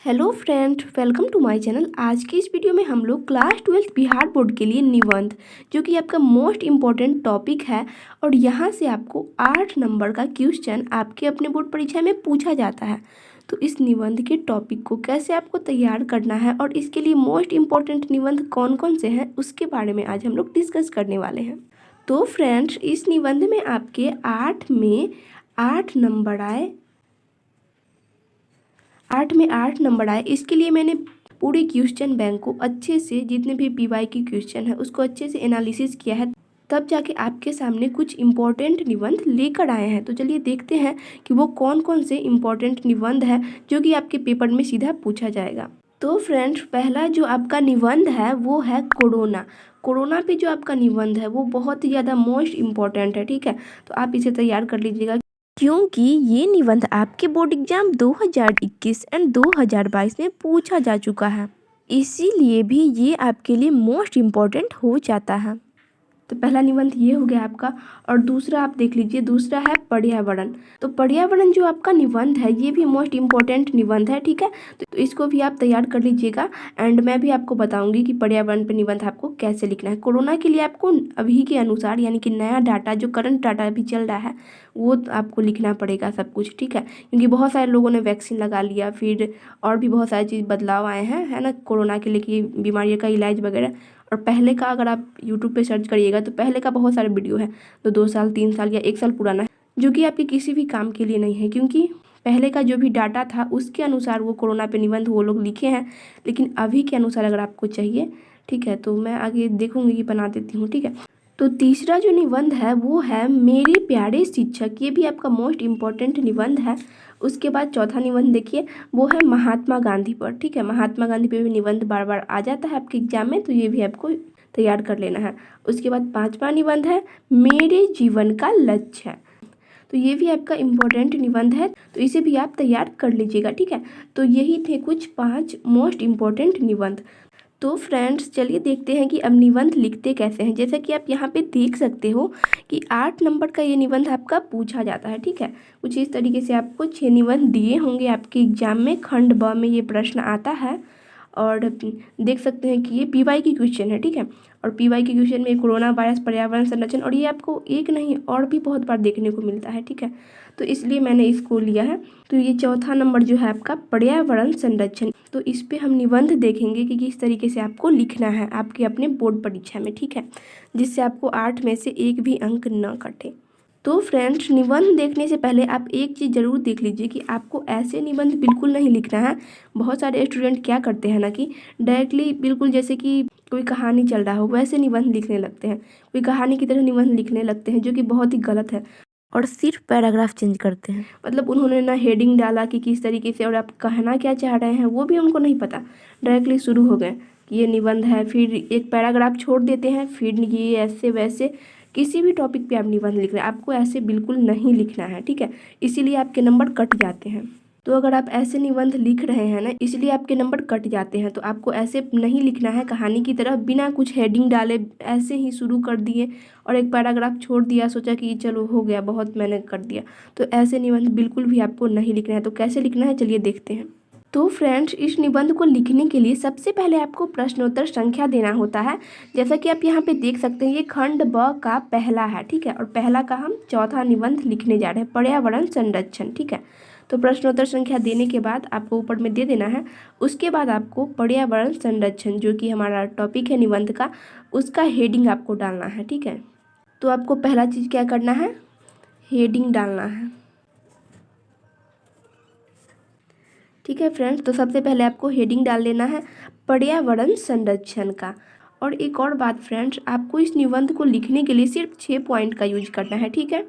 Hello friend, welcome to my channel. आज की इस वीडियो में हम लोग क्लास 12 बिहार बोर्ड के लिए निबंध, जो कि आपका मोस्ट इम्पॉर्टेंट टॉपिक है और यहाँ से आपको 8 नंबर का क्वेश्चन आपके अपने बोर्ड परीक्षा में पूछा जाता है। तो इस निबंध के टॉपिक को कैसे आपको तैयार करना है और इसके लिए मोस्ट इम्पॉर्टेंट निबंध कौन कौन से हैं, उसके बारे में आज हम लोग डिस्कस करने वाले हैं। तो फ्रेंड्स, इस निबंध में आपके 8 नंबर आए, 8 नंबर आए। इसके लिए मैंने पूरे क्वेश्चन बैंक को अच्छे से, जितने भी पीवाई की क्वेश्चन है उसको अच्छे से एनालिसिस किया है, तब जाके आपके सामने कुछ इम्पोर्टेंट निबंध लेकर आए हैं। तो चलिए देखते हैं कि वो कौन कौन से इम्पोर्टेंट निबंध है जो कि आपके पेपर में सीधा पूछा जाएगा। तो फ्रेंड्स, पहला जो आपका निबंध है वो है कोरोना। कोरोना पे जो आपका निबंध है वो बहुत ही ज़्यादा मोस्ट इम्पॉर्टेंट है, ठीक है। तो आप इसे तैयार कर लीजिएगा, क्योंकि ये निबंध आपके बोर्ड एग्जाम 2021 एंड 2022 में पूछा जा चुका है, इसीलिए भी ये आपके लिए मोस्ट इम्पॉर्टेंट हो जाता है। तो पहला निबंध ये हो गया आपका। और दूसरा आप देख लीजिए, दूसरा है पर्यावरण। तो पर्यावरण जो आपका निबंध है ये भी मोस्ट इम्पॉर्टेंट निबंध है, ठीक है। तो इसको भी आप तैयार कर लीजिएगा एंड मैं भी आपको बताऊंगी कि पर्यावरण पर निबंध आपको कैसे लिखना है। कोरोना के लिए आपको अभी के अनुसार, यानी कि नया डाटा, जो करंट डाटा अभी चल रहा है, वो आपको लिखना पड़ेगा सब कुछ, ठीक है। क्योंकि बहुत सारे लोगों ने वैक्सीन लगा लिया, फिर और भी बहुत सारी चीज़ बदलाव आए हैं, है ना, कोरोना के लिए, कि बीमारी का इलाज वगैरह। और पहले का अगर आप यूट्यूब पे सर्च करिएगा तो पहले का बहुत सारे वीडियो है, तो 2 साल 3 साल या 1 साल पुराना है, जो कि आपके किसी भी काम के लिए नहीं है, क्योंकि पहले का जो भी डाटा था उसके अनुसार वो कोरोना पे निबंध वो लोग लिखे हैं। लेकिन अभी के अनुसार अगर आपको चाहिए, ठीक है, तो मैं आगे देखूंगी कि बना देती हूँ, ठीक है। तो तीसरा जो निबंध है वो है मेरे प्यारे शिक्षक। ये भी आपका मोस्ट इम्पॉर्टेंट निबंध है। उसके बाद चौथा निबंध देखिए, वो है महात्मा गांधी पर, ठीक है। महात्मा गांधी पे भी निबंध बार बार आ जाता है आपके एग्जाम में, तो ये भी आपको तैयार कर लेना है। उसके बाद पांचवा निबंध है मेरे जीवन का लक्ष्य है। तो ये भी आपका इम्पोर्टेंट निबंध है, तो इसे भी आप तैयार कर लीजिएगा, ठीक है। तो यही थे कुछ 5 मोस्ट इम्पॉर्टेंट निबंध। तो फ्रेंड्स, चलिए देखते हैं कि अब निबंध लिखते कैसे हैं। जैसा कि आप यहाँ पे देख सकते हो कि 8 नंबर का ये निबंध आपका पूछा जाता है, ठीक है। कुछ इस तरीके से आपको 6 निबंध दिए होंगे आपके एग्जाम में, खंड ब में ये प्रश्न आता है। और देख सकते हैं कि ये पीवाई की क्वेश्चन है, ठीक है। और पीवाई के क्वेश्चन में कोरोना वायरस, पर्यावरण संरक्षण, और ये आपको एक नहीं और भी बहुत बार देखने को मिलता है, ठीक है। तो इसलिए मैंने इसको लिया है। तो ये चौथा नंबर जो है आपका पर्यावरण संरक्षण, तो इस पे हम निबंध देखेंगे कि किस तरीके से आपको लिखना है आपके अपने बोर्ड परीक्षा में, ठीक है, जिससे आपको 8 में से एक भी अंक न कटे। तो फ्रेंड्स, निबंध देखने से पहले आप एक चीज़ ज़रूर देख लीजिए कि आपको ऐसे निबंध बिल्कुल नहीं लिखना है। बहुत सारे स्टूडेंट क्या करते हैं ना, कि डायरेक्टली बिल्कुल जैसे कि कोई कहानी चल रहा हो वैसे निबंध लिखने लगते हैं, कोई कहानी की तरह निबंध लिखने लगते हैं, जो कि बहुत ही गलत है। और सिर्फ पैराग्राफ चेंज करते हैं, मतलब उन्होंने ना हेडिंग डाला कि किस तरीके से और आप कहना क्या चाह रहे हैं वो भी उनको नहीं पता, डायरेक्टली शुरू हो गए कि ये निबंध है, फिर एक पैराग्राफ छोड़ देते हैं, फिर ये ऐसे वैसे किसी भी टॉपिक पे आप निबंध लिख रहे हैं, आपको ऐसे बिल्कुल नहीं लिखना है, ठीक है। इसीलिए आपके नंबर कट जाते हैं। तो अगर आप ऐसे निबंध लिख रहे हैं ना, इसलिए आपके नंबर कट जाते हैं। तो आपको ऐसे नहीं लिखना है, कहानी की तरह बिना कुछ हेडिंग डाले ऐसे ही शुरू कर दिए और एक पैराग्राफ छोड़ दिया, सोचा कि चलो हो गया, बहुत मैंने कर दिया। तो ऐसे निबंध बिल्कुल भी आपको नहीं लिखना है। तो कैसे लिखना है चलिए देखते हैं। तो फ्रेंड्स, इस निबंध को लिखने के लिए सबसे पहले आपको प्रश्नोत्तर संख्या देना होता है। जैसा कि आप यहाँ पे देख सकते हैं, ये खंड ब का पहला है, ठीक है। और पहला का हम चौथा निबंध लिखने जा रहे हैं, पर्यावरण संरक्षण, ठीक है। तो प्रश्नोत्तर संख्या देने के बाद आपको ऊपर में दे देना है। उसके बाद आपको पर्यावरण संरक्षण, जो कि हमारा टॉपिक है निबंध का, उसका हेडिंग आपको डालना है, ठीक है। तो आपको पहला चीज़ क्या करना है, हेडिंग डालना है, ठीक है फ्रेंड्स। तो सबसे पहले आपको हेडिंग डाल देना है पर्यावरण संरक्षण का। और एक और बात फ्रेंड्स, आपको इस निबंध को लिखने के लिए सिर्फ 6 पॉइंट का यूज करना है, ठीक है।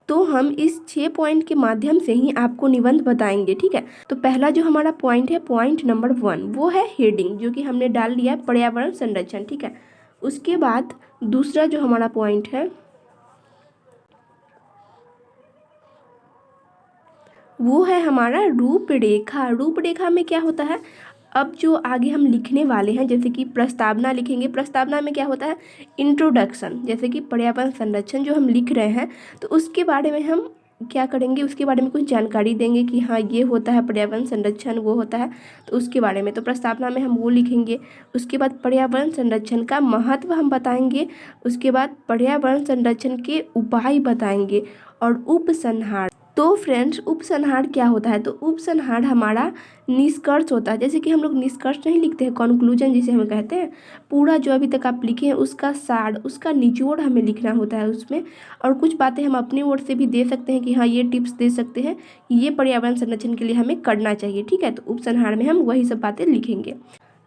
तो हम इस 6 पॉइंट के माध्यम से ही आपको निबंध बताएंगे, ठीक है। तो पहला जो हमारा पॉइंट है, पॉइंट नंबर 1, वो है हेडिंग, जो कि हमने डाल दिया है पर्यावरण संरक्षण, ठीक है। उसके बाद दूसरा जो हमारा पॉइंट है वो है हमारा रूपरेखा। रूपरेखा में क्या होता है, अब जो आगे हम लिखने वाले हैं, जैसे कि प्रस्तावना लिखेंगे, प्रस्तावना में क्या होता है, इंट्रोडक्शन, जैसे कि पर्यावरण संरक्षण जो हम लिख रहे हैं तो उसके बारे में हम क्या करेंगे, उसके बारे में कुछ जानकारी देंगे कि हाँ ये होता है पर्यावरण संरक्षण, वो होता है, तो उसके बारे में तो प्रस्तावना में हम वो लिखेंगे। उसके बाद पर्यावरण संरक्षण का महत्व हम बताएंगे। उसके बाद पर्यावरण संरक्षण के उपाय बताएंगे और उपसंहार। तो फ्रेंड्स, उपसंहार क्या होता है, तो उपसंहार हमारा निष्कर्ष होता है। जैसे कि हम लोग निष्कर्ष नहीं लिखते हैं, कॉन्क्लूजन जिसे हम कहते हैं, पूरा जो अभी तक आप लिखे हैं उसका सार, उसका निचोड़ हमें लिखना होता है उसमें। और कुछ बातें हम अपनी ओर से भी दे सकते हैं कि हाँ ये टिप्स दे सकते हैं कि ये पर्यावरण संरक्षण के लिए हमें करना चाहिए, ठीक है। तो उपसंहार में हम वही सब बातें लिखेंगे।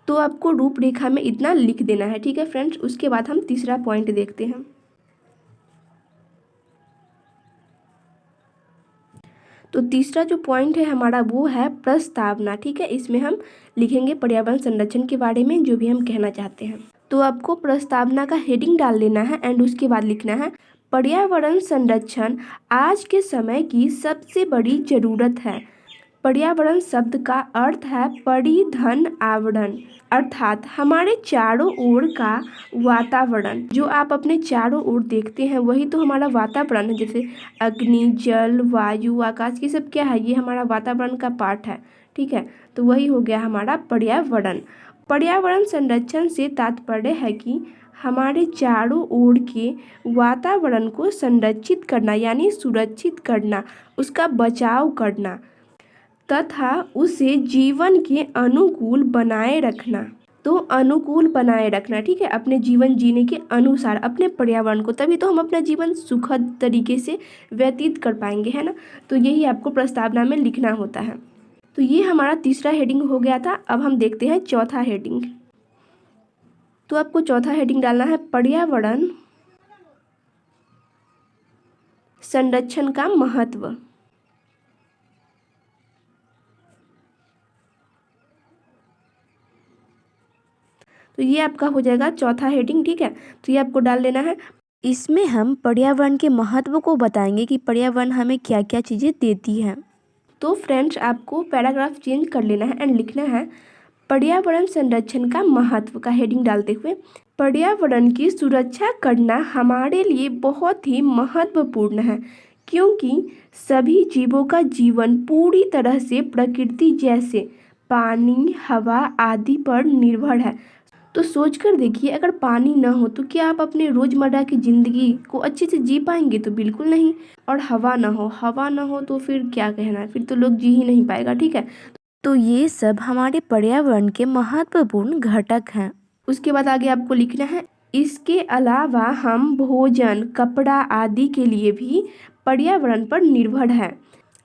तो आपको रूपरेखा में इतना लिख देना है, ठीक है फ्रेंड्स। उसके बाद हम तीसरा पॉइंट देखते हैं। तो तीसरा जो पॉइंट है हमारा वो है प्रस्तावना, ठीक है। इसमें हम लिखेंगे पर्यावरण संरक्षण के बारे में जो भी हम कहना चाहते हैं। तो आपको प्रस्तावना का हेडिंग डाल लेना है एंड उसके बाद लिखना है पर्यावरण संरक्षण आज के समय की सबसे बड़ी जरूरत है। पर्यावरण शब्द का अर्थ है परिधन आवरण, अर्थात हमारे चारों ओर का वातावरण। जो आप अपने चारों ओर देखते हैं वही तो हमारा वातावरण है। जैसे अग्नि, जल, वायु, आकाश, ये सब क्या है, ये हमारा वातावरण का पार्ट है, ठीक है। तो वही हो गया हमारा पर्यावरण। पर्यावरण संरक्षण से तात्पर्य है कि हमारे चारों ओर के वातावरण को संरक्षित करना यानी सुरक्षित करना, उसका बचाव करना तथा उसे जीवन के अनुकूल बनाए रखना। तो अनुकूल बनाए रखना, ठीक है, अपने जीवन जीने के अनुसार अपने पर्यावरण को, तभी तो हम अपना जीवन सुखद तरीके से व्यतीत कर पाएंगे, है ना। तो यही आपको प्रस्तावना में लिखना होता है। तो ये हमारा तीसरा हेडिंग हो गया था। अब हम देखते हैं चौथा हेडिंग। तो आपको चौथा हेडिंग डालना है पर्यावरण संरक्षण का महत्व। तो ये आपका हो जाएगा चौथा हेडिंग, ठीक है। तो ये आपको डाल लेना है। इसमें हम पर्यावरण के महत्व को बताएंगे कि पर्यावरण हमें क्या क्या चीज़ें देती है। तो फ्रेंड्स, आपको पैराग्राफ चेंज कर लेना है एंड लिखना है पर्यावरण संरक्षण का महत्व का हेडिंग डालते हुए पर्यावरण की सुरक्षा करना हमारे लिए बहुत ही महत्वपूर्ण है, क्योंकि सभी जीवों का जीवन पूरी तरह से प्रकृति जैसे पानी, हवा आदि पर निर्भर है। तो सोच कर देखिए, अगर पानी ना हो तो क्या आप अपने रोज़मर्रा की ज़िंदगी को अच्छे से जी पाएंगे? तो बिल्कुल नहीं। और हवा ना हो तो फिर क्या कहना, फिर तो लोग जी ही नहीं पाएगा, ठीक है। तो ये सब हमारे पर्यावरण के महत्वपूर्ण घटक हैं। उसके बाद आगे आपको लिखना है इसके अलावा हम भोजन, कपड़ा आदि के लिए भी पर्यावरण पर निर्भर है।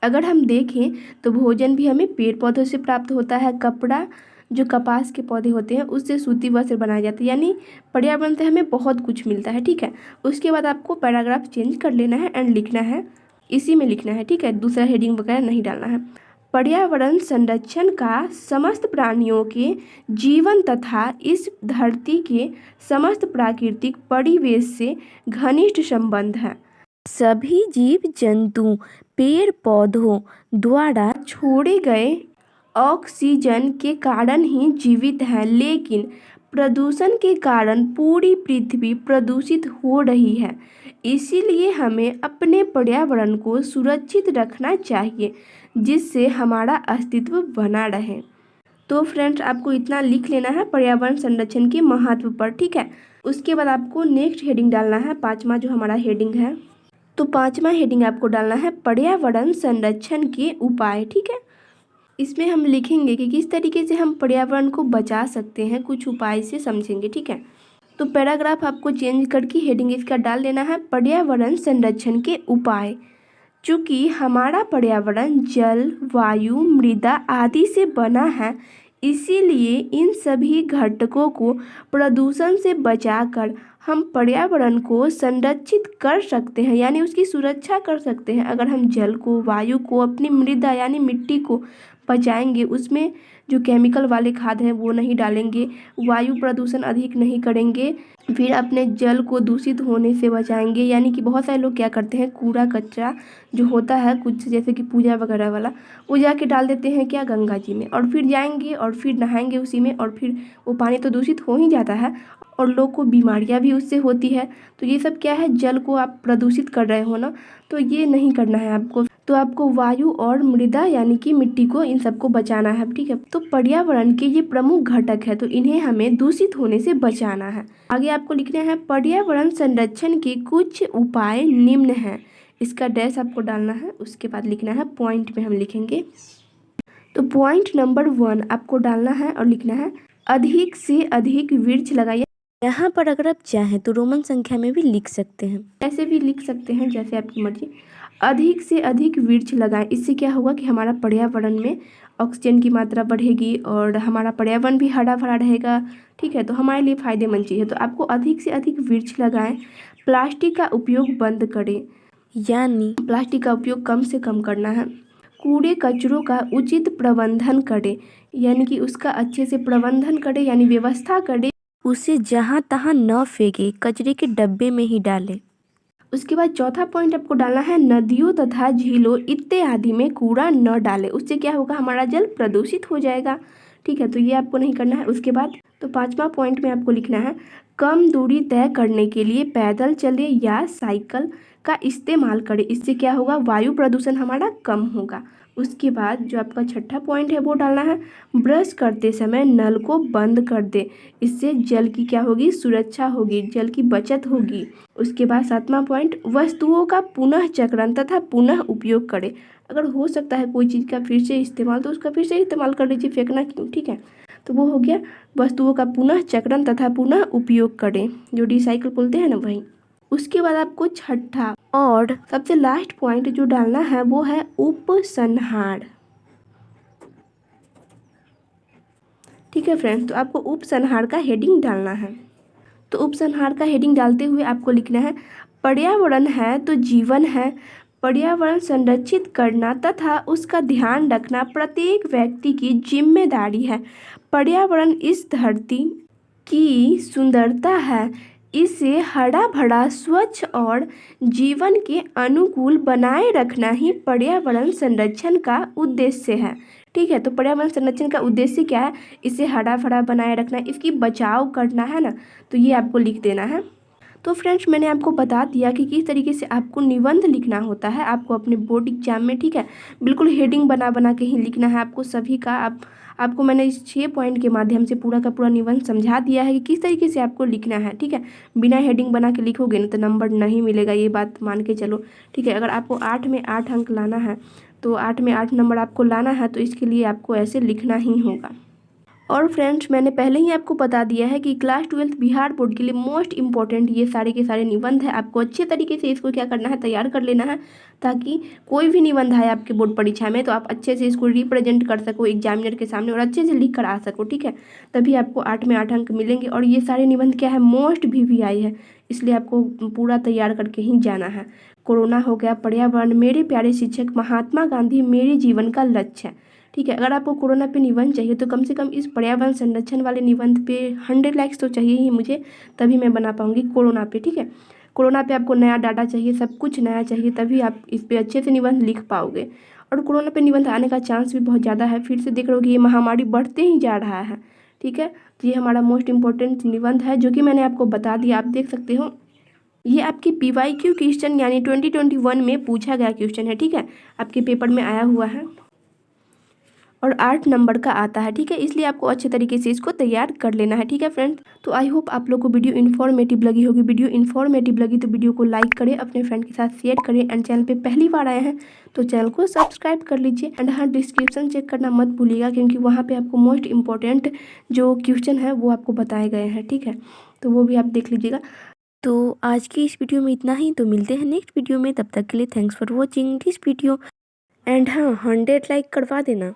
अगर हम देखें तो भोजन भी हमें पेड़ पौधों से प्राप्त होता है, कपड़ा जो कपास के पौधे होते हैं उससे सूती वस्त्र बनाए जाते हैं, यानी पर्यावरण से हमें बहुत कुछ मिलता है, ठीक है। उसके बाद आपको पैराग्राफ चेंज कर लेना है एंड लिखना है, इसी में लिखना है, ठीक है, दूसरा हेडिंग वगैरह नहीं डालना है। पर्यावरण संरक्षण का समस्त प्राणियों के जीवन तथा इस धरती के समस्त प्राकृतिक परिवेश से घनिष्ठ संबंध है। सभी जीव जंतु पेड़ पौधों द्वारा छोड़े गए ऑक्सीजन के कारण ही जीवित हैं, लेकिन प्रदूषण के कारण पूरी पृथ्वी प्रदूषित हो रही है। इसीलिए हमें अपने पर्यावरण को सुरक्षित रखना चाहिए, जिससे हमारा अस्तित्व बना रहे। तो फ्रेंड्स, आपको इतना लिख लेना है पर्यावरण संरक्षण के महत्व पर, ठीक है। उसके बाद आपको नेक्स्ट हेडिंग डालना है, पांचवा जो हमारा हेडिंग है। तो पांचवा हेडिंग आपको डालना है पर्यावरण संरक्षण के उपाय, ठीक है। इसमें हम लिखेंगे कि किस तरीके से हम पर्यावरण को बचा सकते हैं, कुछ उपाय से समझेंगे, ठीक है। तो पैराग्राफ आपको चेंज करके हेडिंग इसका डाल देना है पर्यावरण संरक्षण के उपाय। चूँकि हमारा पर्यावरण जल, वायु, मृदा आदि से बना है, इसीलिए इन सभी घटकों को प्रदूषण से बचाकर हम पर्यावरण को संरक्षित कर सकते हैं, यानी उसकी सुरक्षा कर सकते हैं। अगर हम जल को, वायु को, अपनी मृदा यानी मिट्टी को बचाएंगे, उसमें जो केमिकल वाले खाद हैं वो नहीं डालेंगे, वायु प्रदूषण अधिक नहीं करेंगे, फिर अपने जल को दूषित होने से बचाएंगे। यानी कि बहुत सारे लोग क्या करते हैं, कूड़ा कचरा जो होता है कुछ जैसे कि पूजा वगैरह वाला, वो जाके डाल देते हैं क्या, गंगा जी में, और फिर जाएंगे और फिर नहाएंगे उसी में, और फिर वो पानी तो दूषित हो ही जाता है और लोग को बीमारियां भी उससे होती है। तो ये सब क्या है, जल को आप प्रदूषित कर रहे हो ना, तो ये नहीं करना है आपको। तो आपको वायु और मृदा यानी कि मिट्टी को, इन सबको बचाना है, ठीक है। तो पर्यावरण के ये प्रमुख घटक है, तो इन्हें हमें दूषित होने से बचाना है। आगे आपको लिखना है पर्यावरण संरक्षण के कुछ उपाय निम्न हैं। इसका डैश आपको डालना है, उसके बाद लिखना है, पॉइंट में हम लिखेंगे। तो पॉइंट नंबर 1 आपको डालना है और लिखना है अधिक से अधिक वृक्ष लगाइए। यहाँ पर अगर आप चाहें तो रोमन संख्या में भी लिख सकते हैं, ऐसे भी लिख सकते हैं जैसे आपकी मर्जी। अधिक से अधिक वृक्ष लगाएं, इससे क्या होगा कि हमारा पर्यावरण में ऑक्सीजन की मात्रा बढ़ेगी और हमारा पर्यावरण भी हरा भरा रहेगा, ठीक है। तो हमारे लिए फ़ायदेमंद चीज़ है। तो आपको अधिक से अधिक वृक्ष लगाएं। प्लास्टिक का उपयोग बंद करें, यानी प्लास्टिक का उपयोग कम से कम करना है। कूड़े कचरों का उचित प्रबंधन करें, यानी कि उसका अच्छे से प्रबंधन करें, यानी व्यवस्था करें, उसे जहाँ तहाँ न फेंके, कचरे के डब्बे में ही डालें। उसके बाद चौथा पॉइंट आपको डालना है नदियों तथा झीलों इत्यादि में कूड़ा न डालें, उससे क्या होगा, हमारा जल प्रदूषित हो जाएगा, ठीक है। तो ये आपको नहीं करना है। उसके बाद तो 5वां पॉइंट में आपको लिखना है कम दूरी तय करने के लिए पैदल चले या साइकिल का इस्तेमाल करें, इससे क्या होगा, वायु प्रदूषण हमारा कम होगा। उसके बाद जो आपका 6ठा पॉइंट है वो डालना है ब्रश करते समय नल को बंद कर दे, इससे जल की क्या होगी, सुरक्षा होगी, जल की बचत होगी। उसके बाद 7वां पॉइंट वस्तुओं का पुनः चक्रण तथा पुनः उपयोग करें। अगर हो सकता है कोई चीज़ का फिर से इस्तेमाल, तो उसका फिर से इस्तेमाल कर लीजिए, फेंकना क्यों, ठीक है। तो वो हो गया वस्तुओं का पुनः चक्रण तथा पुनः उपयोग करें, जो रिसाइकिल बोलते हैं ना, वही। उसके बाद आपको 6ठा और सबसे लास्ट पॉइंट जो डालना है वो है उपसंहार, ठीक है फ्रेंड्स। तो आपको उपसंहार का हेडिंग डालना है। तो उपसंहार का हेडिंग डालते हुए आपको लिखना है पर्यावरण है तो जीवन है, पर्यावरण संरक्षित करना तथा उसका ध्यान रखना प्रत्येक व्यक्ति की जिम्मेदारी है। पर्यावरण इस धरती की सुंदरता है, इसे हरा भरा स्वच्छ और जीवन के अनुकूल बनाए रखना ही पर्यावरण संरक्षण का उद्देश्य है, ठीक है। तो पर्यावरण संरक्षण का उद्देश्य क्या है, इसे हरा भरा बनाए रखना, इसकी बचाव करना है ना, तो ये आपको लिख देना है। तो फ्रेंड्स मैंने आपको बता दिया कि किस तरीके से आपको निबंध लिखना होता है आपको अपने बोर्ड एग्जाम में, ठीक है। बिल्कुल हेडिंग बना बना के ही लिखना है आपको सभी का। आपको मैंने इस 6 पॉइंट के माध्यम से पूरा का पूरा निबंध समझा दिया है कि किस तरीके से आपको लिखना है, ठीक है। बिना हेडिंग बना के लिखोगे ना तो नंबर नहीं मिलेगा, ये बात मान के चलो, ठीक है। अगर आपको 8 में 8 अंक लाना है तो 8 में 8 नंबर आपको लाना है, तो इसके लिए आपको ऐसे लिखना ही होगा। और फ्रेंड्स मैंने पहले ही आपको बता दिया है कि क्लास 12 बिहार बोर्ड के लिए मोस्ट इंपॉर्टेंट ये सारे के सारे निबंध है। आपको अच्छे तरीके से इसको क्या करना है, तैयार कर लेना है, ताकि कोई भी निबंध आए आपके बोर्ड परीक्षा में तो आप अच्छे से इसको रिप्रेजेंट कर सको एग्जामिनर के सामने और अच्छे से लिख कर आ सको, ठीक है। तभी आपको 8 में 8 अंक मिलेंगे। और ये सारे निबंध क्या है, मोस्ट VVI है, इसलिए आपको पूरा तैयार करके ही जाना है। कोरोना हो गया, पर्यावरण, मेरे प्यारे शिक्षक, महात्मा गांधी मेरे जीवन का लक्ष्य है, ठीक है। अगर आपको कोरोना पे निबंध चाहिए तो कम से कम इस पर्यावरण संरक्षण वाले निबंध पे 100 लाइक्स तो चाहिए ही मुझे, तभी मैं बना पाऊंगी कोरोना पे, ठीक है। कोरोना पे आपको नया डाटा चाहिए, सब कुछ नया चाहिए, तभी आप इस पे अच्छे से निबंध लिख पाओगे। और कोरोना पे निबंध आने का चांस भी बहुत ज़्यादा है, फिर से देख रहे हो कि ये महामारी बढ़ते ही जा रहा है, ठीक है। तो ये हमारा मोस्ट इंपॉर्टेंट निबंध है जो कि मैंने आपको बता दिया, आप देख सकते हो। ये आपके PYQ क्वेश्चन यानी 2021 में पूछा गया क्वेश्चन है, ठीक है, आपके पेपर में आया हुआ है और 8 नंबर का आता है, ठीक है। इसलिए आपको अच्छे तरीके से इसको तैयार कर लेना है, ठीक है फ्रेंड्स। तो आई होप आप लोग को वीडियो इन्फॉर्मेटिव लगी होगी। वीडियो इन्फॉर्मेटिव लगी तो वीडियो को लाइक करें, अपने फ्रेंड के साथ शेयर करें, एंड चैनल पे पहली बार आए हैं तो चैनल को सब्सक्राइब कर लीजिए। एंड हाँ, डिस्क्रिप्शन चेक करना मत भूलिएगा, क्योंकि वहाँ पर आपको मोस्ट इंपॉर्टेंट जो क्वेश्चन है वो आपको बताए गए हैं, ठीक है। तो वो भी आप देख लीजिएगा। तो आज की इस वीडियो में इतना ही, तो मिलते हैं नेक्स्ट वीडियो में, तब तक के लिए thanks for watching this video. And हाँ, 100 लाइक करवा देना।